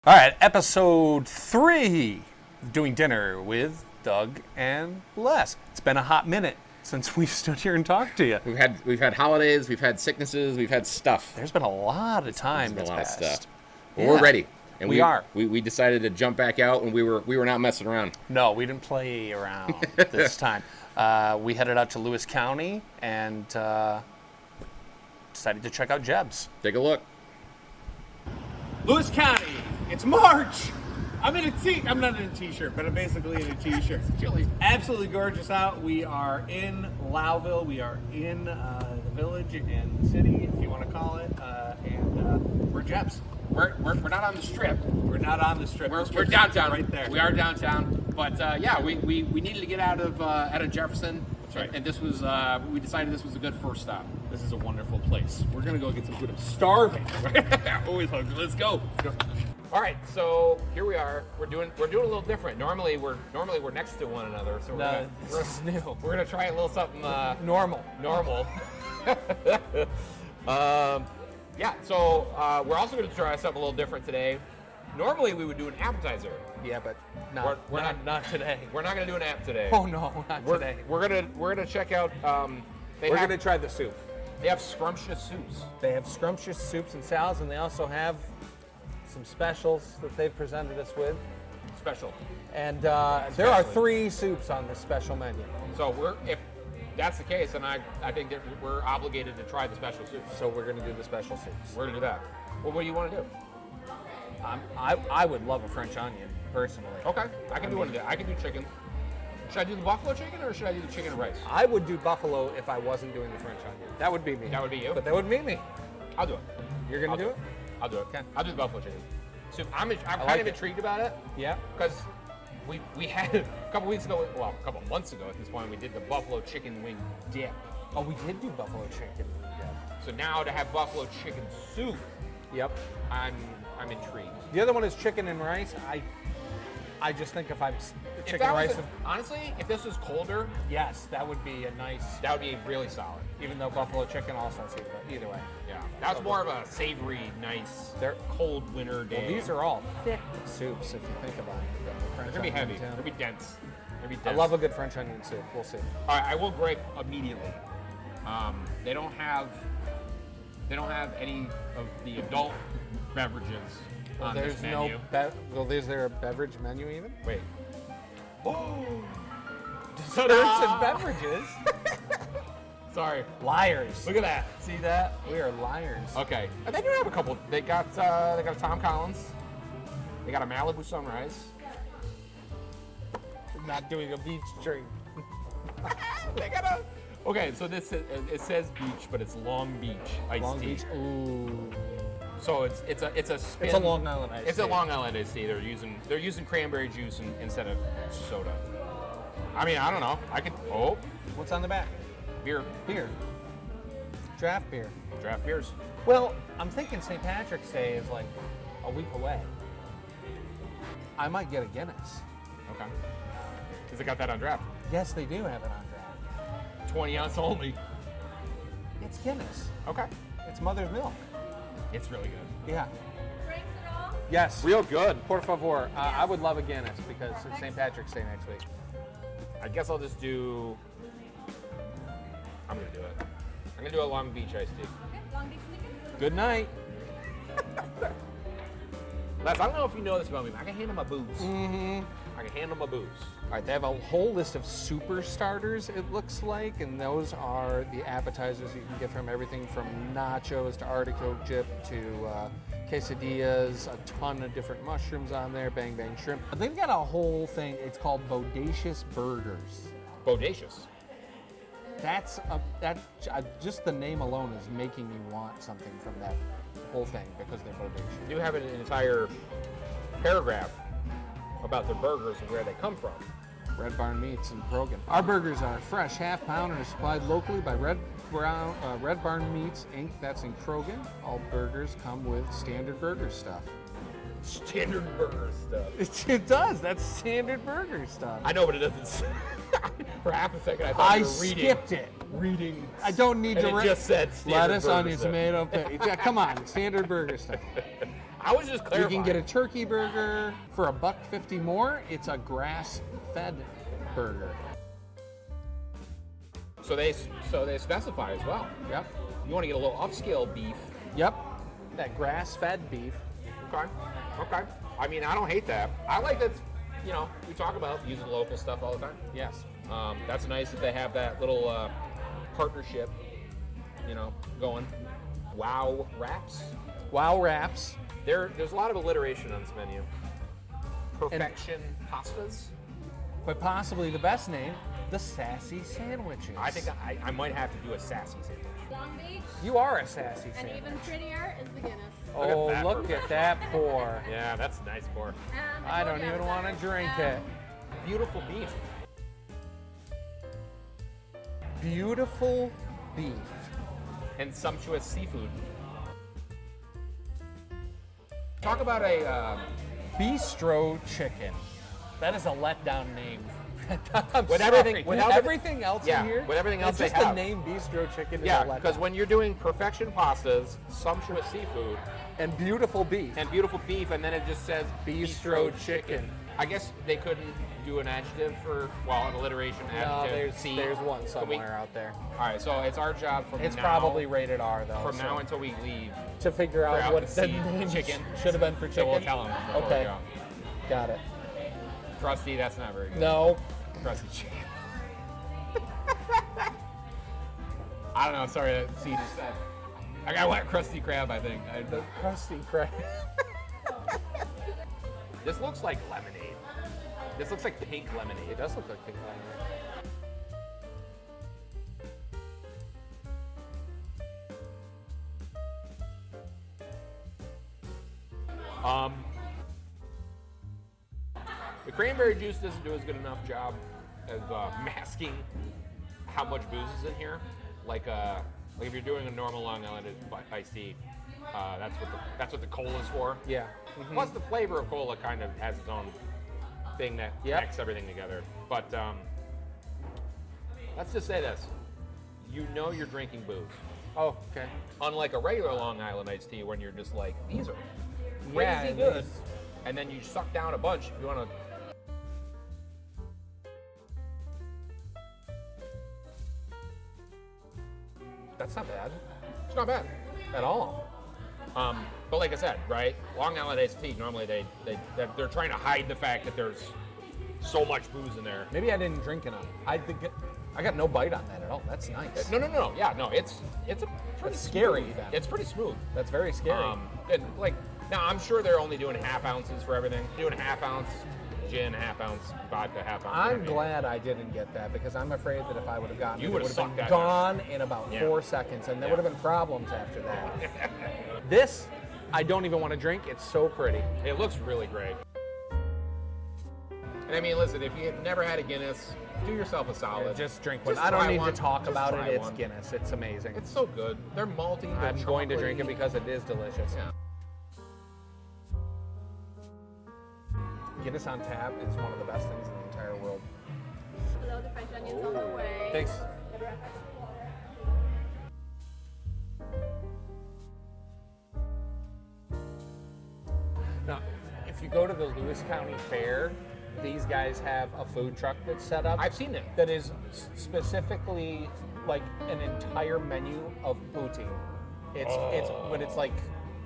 All right, episode 3, doing dinner with Doug and Les. It's been a hot minute since we've stood here and talked to you. We've had holidays, we've had sicknesses, we've had stuff. There's been a lot of time that's passed. Stuff. Well, we're ready. And we are. We decided to jump back out, and we were not messing around. No, we didn't play around this time. We headed out to Lewis County and decided to check out Jeb's. Take a look. Lewis County. It's March. I'm not in a t-shirt, but I'm basically in a t-shirt. It's absolutely gorgeous out. We are in Lowville. We are in the village and city, if you want to call it, and we're Jeb's. We're not on the strip. We're not on the strip. We're downtown, right there. We are downtown, but yeah, we needed to get out of Jefferson. That's right. And this was we decided this was a good first stop. This is a wonderful place. We're gonna go get some food. I'm starving. Always hungry. Let's go. All right, so here we are. We're doing a little different. Normally we're next to one another, so This is new. we're gonna try a little something Normal. Yeah, so we're also gonna try something a little different today. Normally we would do an appetizer. Yeah, but We're not today. We're not gonna do an app today. Oh no, not today. We're gonna check out. We're gonna try the soup. They have scrumptious soups. They have scrumptious soups and salads, and they also have some specials that they've presented us with. Special. And there are 3 soups on this special menu. So if that's the case, then I think that we're obligated to try the special soups. So we're going to do the special soups. We're gonna do that. Well, what do you want to do? I would love a French onion, personally. Okay, I can do one of that. I can do chicken. Should I do the buffalo chicken or should I do the chicken and rice? I would do buffalo if I wasn't doing the French onion. That would be me. That would be you? But that would be me. I'll do it. You're going to do it? I'll do it. Okay. I'll do the buffalo chicken. So I'm kind like of it. intrigued about it. Yeah. Because we had a couple weeks ago, well, a couple months ago at this point, we did the buffalo chicken wing dip. Oh, we did do buffalo chicken. So now to have buffalo chicken soup, Yep. I'm intrigued. The other one is chicken and rice. I just think if I'm chicken and rice. Honestly, if this was colder, Yes, that would be a nice. that would be really solid. Even though buffalo chicken also has either way. Yeah, that's more of a savory, nice, They're- cold winter day. Well, these are all thick soups if you think about it. The French They're gonna be onion heavy. too. They're gonna be dense. They're gonna be I dense. love a good French onion soup. We'll see. All right, I will gripe immediately. They don't have any of the adult beverages on There's this menu. is there a beverage menu even? Wait. Desserts and beverages. Sorry. Liars. Look at that. See that? We are liars. Okay. And they do have a couple. They got a Tom Collins. They got a Malibu Sunrise. Not doing a beach drink. They got a. Okay, so it says beach, but it's Long Beach iced Long tea. Beach. Ooh. So it's a spin. It's a Long Island iced It's tea. a Long Island iced tea. They're using cranberry juice instead of soda. I mean, I don't know. I could. Oh, What's on the back? beer, Beer. Draft beer. draft beers. Well, I'm thinking St. Patrick's Day is like a week away. I might get a Guinness. Okay. Because they got that on draft. Yes, they do have it on draft. 20 ounce only. It's Guinness. Okay. It's mother's milk. It's really good. Yeah. Drinks at all? Yes. Real good. Por favor. I would love a Guinness because it's St. Patrick's Day next week. I guess I'll just do. I'm gonna do it. I'm gonna do a Long Beach iced tea. Okay, Long Beach weekend. Good night. Les, I don't know if you know this about me, but I can handle my booze. Mm-hmm. I can handle my booze. All right, they have a whole list of super starters, it looks like, and those are the appetizers you can get from everything from nachos to artichoke dip to quesadillas, a ton of different mushrooms on there, bang bang shrimp. They've got a whole thing, it's called Bodacious Burgers. Bodacious. Just the name alone is making me want something from that whole thing because they're bodacious. You have an entire paragraph about their burgers and where they come from. Red Barn Meats in Krogan. Our burgers are fresh, half pound, and are supplied locally by Red Barn Meats Inc. That's in Krogan. All burgers come with standard burger stuff. Standard burger stuff. It does. That's standard burger stuff. I know, but it doesn't. For half a second, I thought you were skipped it. reading. I don't need and to. It just said standard lettuce, burger onion, stuff. tomato. Yeah, come on, standard burger stuff. I was just You clarifying. can get a turkey burger for $1.50 more. It's a grass-fed burger. So they specify as well. Yep. You want to get a little upscale beef. Yep. That grass-fed beef. Okay. Okay. I mean, I don't hate that. I like that. You know, we talk about using local stuff all the time. Yes. That's nice that they have that little partnership. You know, going. Wow wraps. Wow wraps. There's a lot of alliteration on this menu. Perfection pastas. But possibly the best name, the Sassy Sandwiches. I think I might have to do a sassy sandwich. Long Beach, You are a sassy and sandwich. even prettier is the Guinness. Oh, Look at that look at perfection. that pour. Yeah, that's nice pour. And I don't even want to drink it. Beautiful beef. Beautiful beef. And sumptuous seafood. Talk about a Bistro Chicken. That is a letdown name. I'm With sorry. everything- with everything else yeah, in here. with everything else it's they just the have. name Bistro Chicken is yeah, a letdown. because when you're doing perfection pastas, sumptuous seafood, And beautiful beef. and beautiful beef, and then it just says Bistro Chicken. I guess they couldn't do an adjective for an alliteration No, adjective. there's one Can we- somewhere out there. All right, so it's our job from It's now, probably rated R though. from so- now until we leave. to figure out out what the the C, name chicken. should have been for So chicken. we'll tell them. before we Okay. go. Got it. Crusty, that's not very good. No. Crusty chicken. I don't know. Sorry, that C just said. I got what crusty crab. I think. The crusty crab. This looks like lemonade. This looks like pink lemonade. It does look like pink lemonade. The cranberry juice doesn't do as good enough job as masking how much booze is in here. Like if you're doing a normal Long Island iced tea, that's what the cola is for. Yeah. Plus, the flavor of cola kind of has its own thing that Yep. connects everything together. But let's just say this: you know you're drinking booze. Oh, okay. Unlike a regular Long Island iced tea, when you're just like, these are Yeah, crazy and good, these- and then you suck down a bunch. You want to. That's not bad It's not bad at all. But like I said, right? Long Island iced tea. Normally they're trying to hide the fact that there's so much booze in there. Maybe I didn't drink enough. I think I got no bite on that at all. That's nice. No. Yeah, no. It's a pretty It's scary, smooth. then. It's pretty smooth. That's very scary. And like now, I'm sure they're only doing half ounces for everything. Doing a half ounce gin, half ounce vodka, half ounce. I'm everything. glad I didn't get that because I'm afraid that if I would have gotten You it, it would've would have sucked been that gone in about Yeah. 4 seconds, and there Yeah. would have been problems after that. This, I don't even want to drink. It's so pretty. It looks really great. And I mean, listen, if you've never had a Guinness, do yourself a solid. Just drink one. Just I don't try need one. to talk Just about try it. It's one. Guinness. It's amazing. It's so good. They're malty. They're I'm going to drink it chocolatey. because it is delicious. Yeah. Guinness on tap is one of the best things in the entire world. Hello, the French onions on the way. Thanks. Now, if you go to the Lewis County Fair, these guys have a food truck that's set up. I've seen it. That is specifically like an entire menu of poutine. But it's like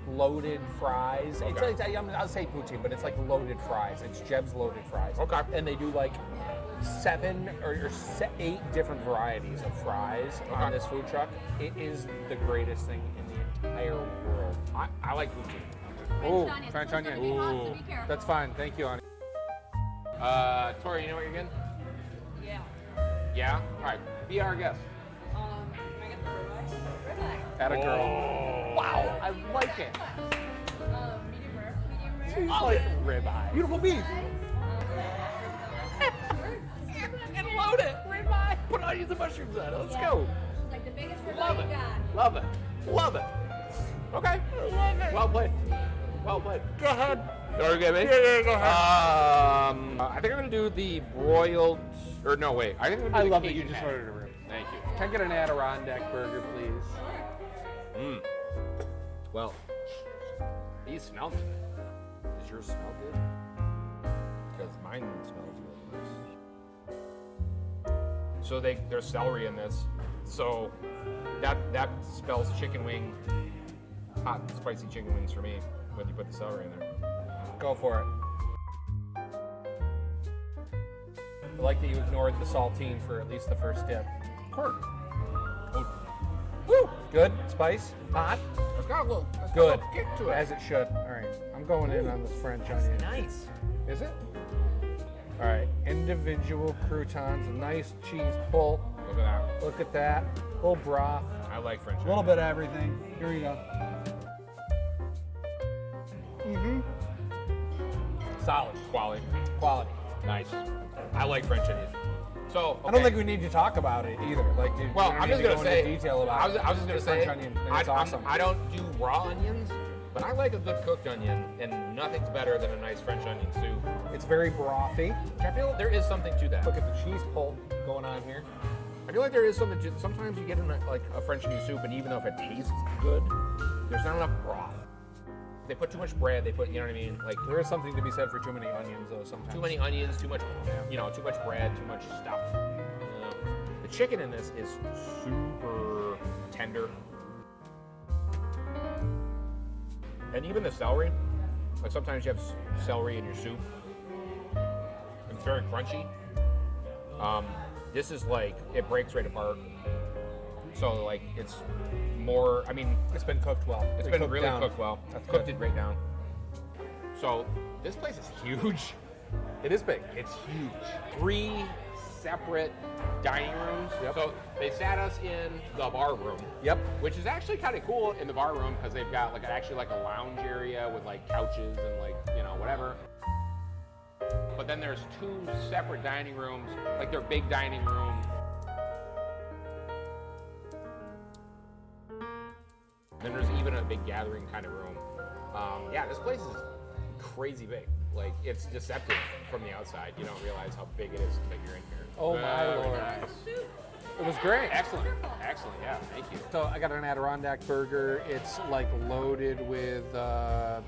loaded fries. Okay. I'll say poutine, but it's like loaded fries. It's Jeb's loaded fries. Okay. And they do like 7 or 8 different varieties of fries on Okay. this food truck. It is the greatest thing in the entire world. I like poutine. Ooh, onions. French It's gonna onion. be hot, so Ooh. be careful. That's fine. Thank you, Ani. Tori, you know what you're getting? Yeah. Yeah? All right. Be our guest. Can I get the ribeye? At a girl. Oh. Wow, I like it. Medium rare. Medium rare. She's like ribeye. Beautiful beef. And load it. Ribeye. Put onions and mushrooms on it. Let's go. It's like the biggest ribeye Love you it. got. Love it. Love it. Okay. Love it. Well played. Well played. Go ahead. You want to get me? Yeah, go ahead. I think I'm going to do the broiled, or no, wait. I think I'm going to I do the love that you Cajun just patty. ordered a rib. Thank you. Can I get an Adirondack burger, please? Well, These smell good. Does yours smell good? Because mine smells really nice. So there's celery in this. So that spells chicken wing, hot spicy chicken wings for me when you put the celery in there. Go for it. I like that you ignored the saltine for at least the first dip. Corn. Oh, Woo! Good. Spice. Hot. it's got a little Good. kick to it. As it should. All right. I'm going in on this French onion. Nice. Is it? All right. Individual croutons. A nice cheese pull. Look at that. Look at that. A little broth. I like French. A little bit of everything. Here you go. Solid. Quality. Quality. Nice. I like French onion. So I don't think we need to talk about it either. Like, dude, Well, we don't I'm need just to gonna go say. into detail about I was just gonna the say. French onion. And it's awesome. I don't do raw onions, but I like a good cooked onion, and nothing's better than a nice French onion soup. It's very brothy. I feel there is something to that. Look at the cheese pull going on here. I feel like there is something to. Sometimes you get in a French onion soup, and even though if it tastes good, there's not enough broth. They put too much bread. They put, you know what I mean? Like There is something to be said for too many onions, though. Sometimes too many onions, too much, too much bread, too much stuff. The chicken in this is super tender. And even the celery, like sometimes you have celery in your soup. It's very crunchy. This is like, it breaks right apart. So like it's more, I mean, It's been cooked well. it's They been cooked really down. cooked well. That's Cooked good. it right down. So this place is huge. It is big. It's huge. 3 separate dining rooms. Yep. So they sat us in the bar room. Yep. Which is actually kind of cool in the bar room because they've got like actually like a lounge area with like couches and like, whatever. But then there's 2 separate dining rooms, like their big dining room. Then there's even a big gathering kind of room. Yeah, this place is crazy big. Like it's deceptive from the outside. You don't realize how big it is until you're in here. Oh, my Very Lord. nice. It was great. Excellent. Excellent. Yeah, thank you. So I got an Adirondack burger. It's like loaded with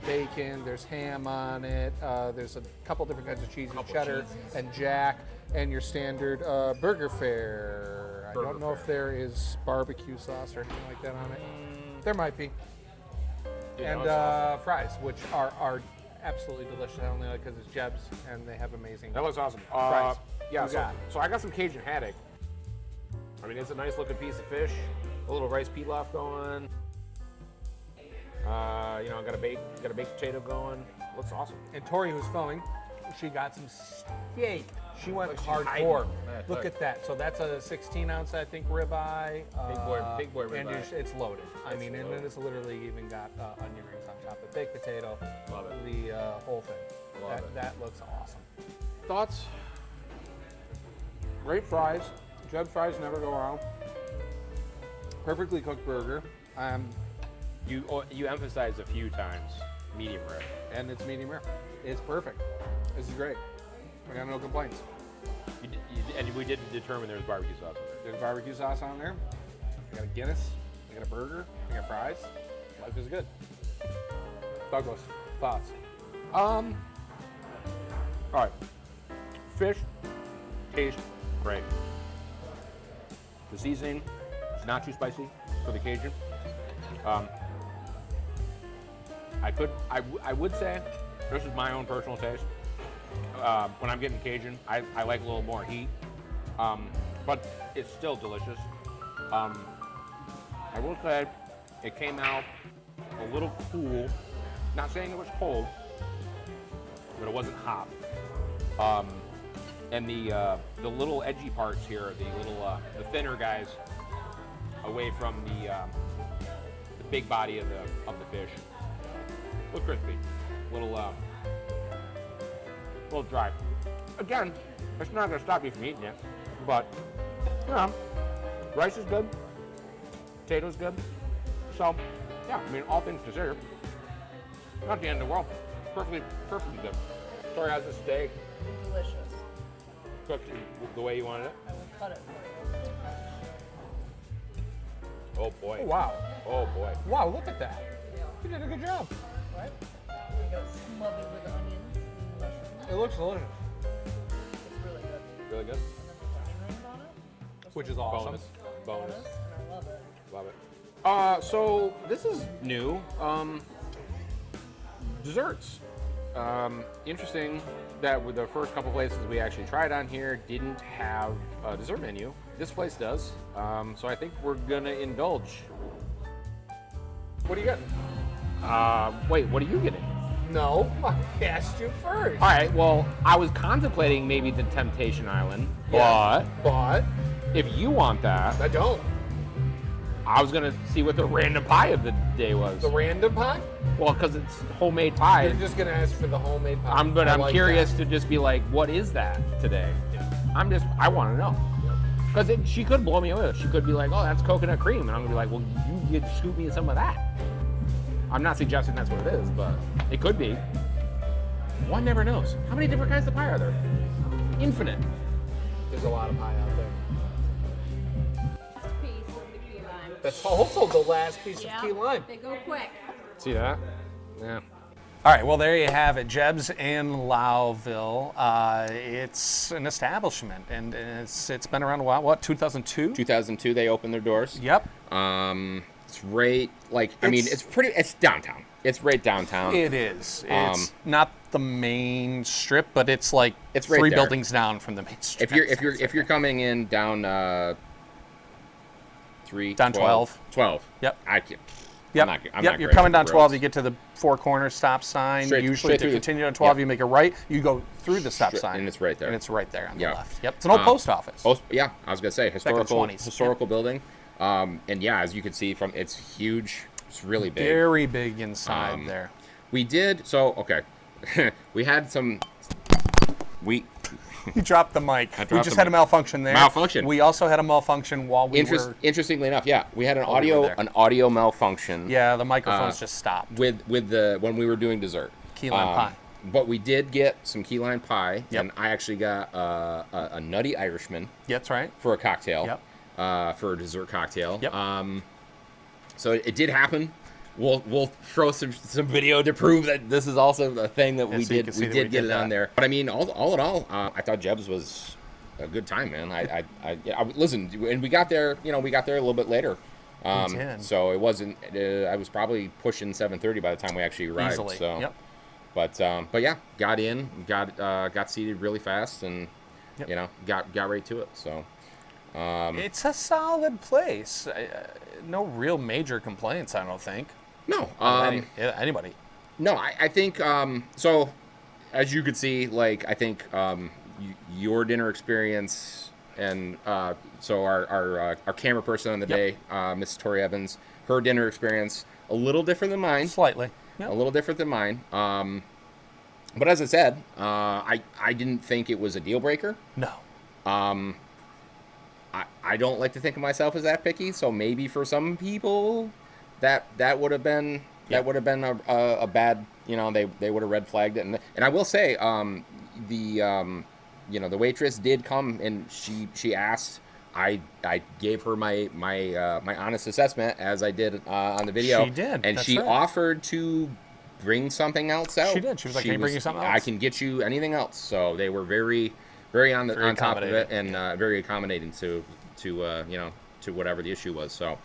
bacon. There's ham on it. There's a couple different kinds of cheeses, Couple cheddar cheeses. and jack, and your standard burger fare. I Burger don't know if there is barbecue sauce or anything like that on it. There might be. Dude, And that was awesome. fries, which are absolutely delicious. I only like because it's Jeb's, and they have amazing. That looks awesome. Fries. Yeah, What you got? so I got some Cajun haddock. I mean, it's a nice looking piece of fish. A little rice pilaf going. Got a baked potato going. Looks awesome. And Tori, who's filming, she got some steak. She went Look, she's hardcore. hiding. Look Look. at that. So that's a 16-ounce, I think, ribeye. Big boy And ribeye. it's loaded. I It's mean, and loaded. then it's literally even got onion rings on top. The baked potato. Love it. The whole thing. Love it. That looks awesome. Thoughts? Great fries. Jeb fries never go wrong. Perfectly cooked burger. You emphasized a few times medium rare. And it's medium rare. It's perfect. This is great. I got no complaints. And we did determine there was barbecue sauce in there. There's barbecue sauce on there. I got a Guinness. I got a burger. I got fries. Life is good. Douglas, thoughts? All right. Fish tastes great. The seasoning is not too spicy for the Cajun. I would say, this is my own personal taste. When I'm getting Cajun, I like a little more heat, but it's still delicious. I will say it came out a little cool. Not saying it was cold, but it wasn't hot. And the little edgy parts here, the thinner guys, away from the big body of the fish, look crispy, little dry. Again, it's not gonna stop you from eating it, but rice is good, potatoes good. So yeah, I mean, all things considered, not the end of the world. Perfectly good. Tori has a steak Delicious. cooked the way you wanted it. I will cut it for you. Oh boy. Oh, wow. Oh boy. Wow, look at that. You did a good job. What? got it smothered with onions and mushrooms. It looks delicious, It's really good. Really good. And then the brownie rice on it. Just which like is awesome. Bonus. Bonus. and I love it. Love it. So this is new. Desserts. Interesting that with the first couple places we actually tried on here didn't have a dessert menu. This place does. So I think we're gonna indulge. What are you getting? Wait, what are you getting? No, I asked you first. All right. Well, I was contemplating maybe the Temptation Island, Yeah, but if you want that, I don't. I was gonna see what the random pie of the day was. The random pie? Well, because it's homemade pie. You're just gonna ask for the homemade pie. I'm I like curious that. to just be like, what is that today? Yeah. I want to know. Because she could blow me away. She could be like, oh, that's coconut cream. And I'm going to be like, well, you get scoop me some of that. I'm not suggesting that's what it is, but it could be. One never knows. How many different kinds of pie are there? Infinite. There's a lot of pie out there. Last piece of the key lime. That's also the last piece Yeah, of key lime. they go quick. See that? Yeah. All right, well, there you have it, Jeb's in Lowville. It's an establishment, and it's been around a while. What, 2002? 2002, they opened their doors. Yep. It's right, it's downtown. It's right downtown. It is. It's not the main strip, but it's like It's right three there. buildings down from the main strip. If you're coming in down Down 12. 12. Yep. I can't. Yep. I'm Yep. not You're great coming with down the 12. roads. You get to the Four Corners stop sign. Straight Usually, through to the- continue on 12, yep. you make a right. You go through the stop sign, and it's right there. And it's right there on the Yeah. left. Yep. It's an old post office. Yeah, I was gonna say Back in the 20s. historical building. And yeah, as you can see from, it's huge. It's really big. Very big inside there. We did okay. We had some. You dropped the mic. I dropped We just the had a mic. malfunction there. Malfunction. We also had a malfunction while we were. Interestingly enough, yeah, we had While we were there. an audio malfunction. Yeah, the microphones just stopped. With when we were doing dessert. Key lime pie. But we did get some key lime pie, Yep. and I actually got a nutty Irishman Yeah, that's right. for a cocktail. Yep. For a dessert cocktail. Yep. So it did happen. We'll throw some video to prove that this is also a thing that Yeah, we so you did. can see We that did we get did it on that. there. But I mean, all in all, I thought Jeb's was a good time, man. Listen, and we got there. We got there a little bit later. did. So it wasn't. I was probably pushing 7:30 by the time we actually arrived. Easily. So. Yep. But yeah, got in, got seated really fast, and Yep. got right to it. So. It's a solid place. No real major complaints, I don't think. No. Anybody. No, I think so. As you could see, I think your dinner experience, and so our camera person on the Yep. day, Mrs. Tori Evans, her dinner experience a little different than mine. Slightly. Yep. A little different than mine. But as I said, I didn't think it was a deal breaker. No. I don't like to think of myself as that picky, so maybe for some people that would have been a bad, they would have red flagged it. And I will say, the waitress did come and she asked. I gave her my honest assessment as I did on the video. She did. And That's she right. offered to bring something else out. She did. She was like, "Can you bring you something else?" I can get you anything else. So they were very on top of it, and very accommodating to whatever the issue was. So,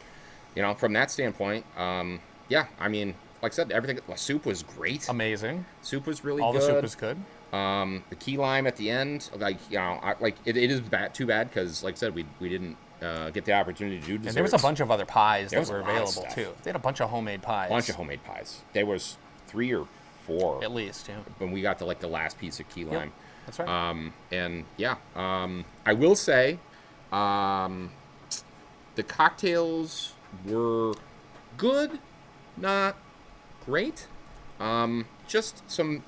from that standpoint, yeah, I mean, like I said, everything. The soup was great. Amazing. Soup was really All good. the soup was good. The key lime at the end, it is too bad because, like I said, we didn't get the opportunity to do desserts. And there was a bunch of other pies There that was a were lot of available stuff. too. They had a bunch of homemade pies. bunch of homemade pies. There was 3 or 4 At least, yeah. when we got to the last piece of key Yep. lime. That's right. And yeah, I will say, the cocktails were good, not great. Just some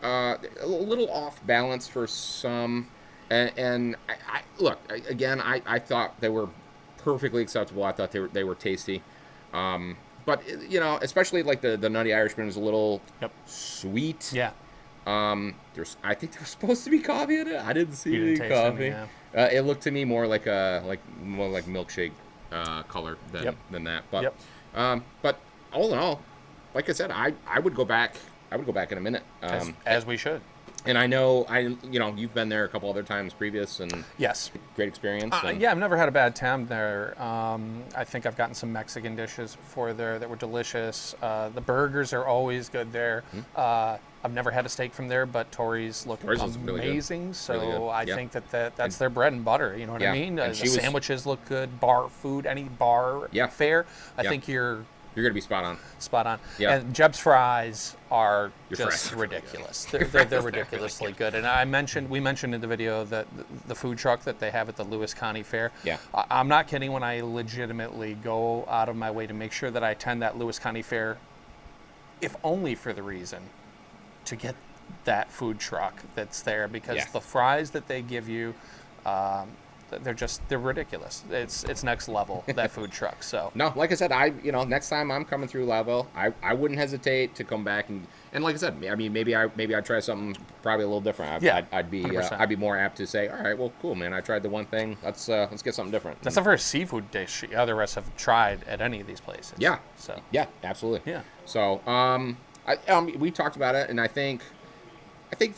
a little off balance for some. And I look again. I thought they were perfectly acceptable. I thought they were tasty. But especially the Nutty Irishman was a little sweet. Yeah. I think there's supposed to be coffee in it. I didn't see You any didn't taste coffee. any, yeah. It looked to me more like milkshake color than that. But Yep. but all in all, like I said, I would go back go back in a minute. As we should. And I know you've been there a couple other times previous, and Yes. great experience. And Yeah, I've never had a bad time there. I think I've gotten some Mexican dishes before there that were delicious. The burgers are always good there. I've never had a steak from there, but Tori's look Tori's is really good. amazing. So Really good. I Yeah. think that's their bread and butter. You know what Yeah, I mean? and The she was- sandwiches look good. Bar food, any bar Yeah. fare. I Yeah. think you're you're gonna be spot on. spot on. Yeah. And Jeb's fries are Your just fries are really ridiculous. They're ridiculously good. And we mentioned in the video that the food truck that they have at the Lewis County Fair. Yeah. I'm not kidding when I legitimately go out of my way to make sure that I attend that Lewis County Fair, if only for the reason to get that food truck that's there, because Yeah. the fries that they give you, they're ridiculous. It's next level, that food truck. So No, like I said, next time I'm coming through Loudville, I wouldn't hesitate to come back and like I said, I mean maybe I try something probably a little different. Yeah, I'd be 100%. I'd be more apt to say, all right, well, cool, man, I tried the one thing. Let's get something different. that's the first seafood dish the other of us have tried at any of these places. Yeah. So Yeah, absolutely. Yeah. So, we talked about it, and I think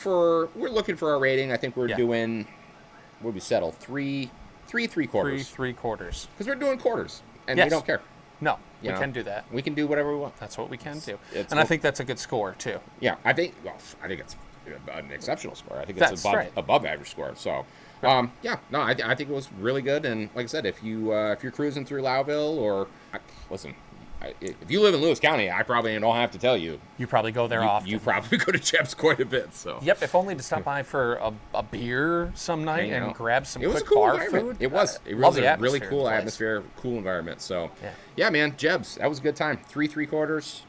we're looking for our rating. I think we're Yeah. doing, what did we settle? Three quarters. three quarters. Because we're doing quarters, and we Yes. don't care. No, You we know? can do that. We can do whatever we want. That's what we can do. It's And I what- think that's a good score too. Yeah, I think it's an exceptional score. I think it's That's above right. above average score. So, I think it was really good. And like I said, if you're cruising through Loudville, or listen, if you live in Lewis County, I probably don't have to tell you. You probably go there often. You probably go to Jeb's quite a bit. So. Yep, if only to stop by for a beer some night You know, and grab some it was quick a cool bar environment. food. It was. It love was the a really atmosphere cool of the place. atmosphere, cool environment. So, Yeah. yeah, man, Jeb's, that was a good time. Three quarters,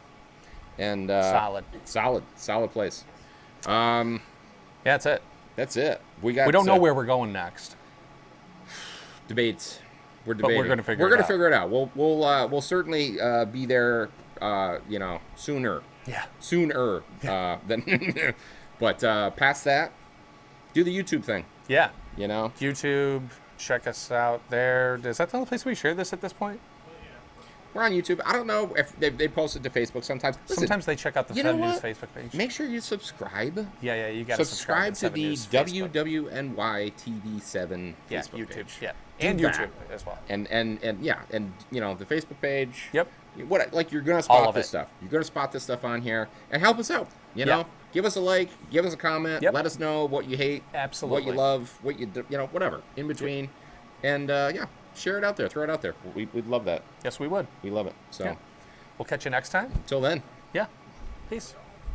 and solid place. Yeah, that's it. That's it. We don't know where we're going next. debates. We're But we're debating. gonna figure We're it gonna out. figure it out. We'll certainly be there. Sooner. Yeah. Sooner than. But past that, do the YouTube thing. Yeah. You know. YouTube, check us out there. Is that the only place we share this at this point? We're on YouTube. I don't know if they post it to Facebook sometimes. Listen, Sometimes they check out the you know Fed News what? Facebook page. Make sure you subscribe. Yeah, you got to Subscribe to the Seven News Facebook. WWNY TV7 Yeah, Facebook YouTube. page. Yeah, Do and that. YouTube as well. And the Facebook page. Yep. You're gonna All spot of this it. stuff. You're gonna spot this stuff on here and help us out. You know, Yeah. give us a like, give us a comment, Yep. let us know what you hate, Absolutely. what you love, what you whatever in between, and share it out there, throw it out there. We'd love that. Yes, we would. We love it. So Yeah. We'll catch you next time. until then. Yeah. Peace.